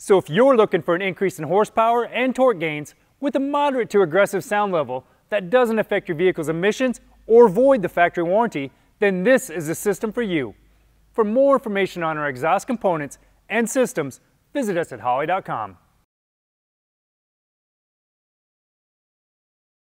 So if you're looking for an increase in horsepower and torque gains with a moderate to aggressive sound level that doesn't affect your vehicle's emissions or void the factory warranty, then this is the system for you. For more information on our exhaust components and systems, visit us at holley.com.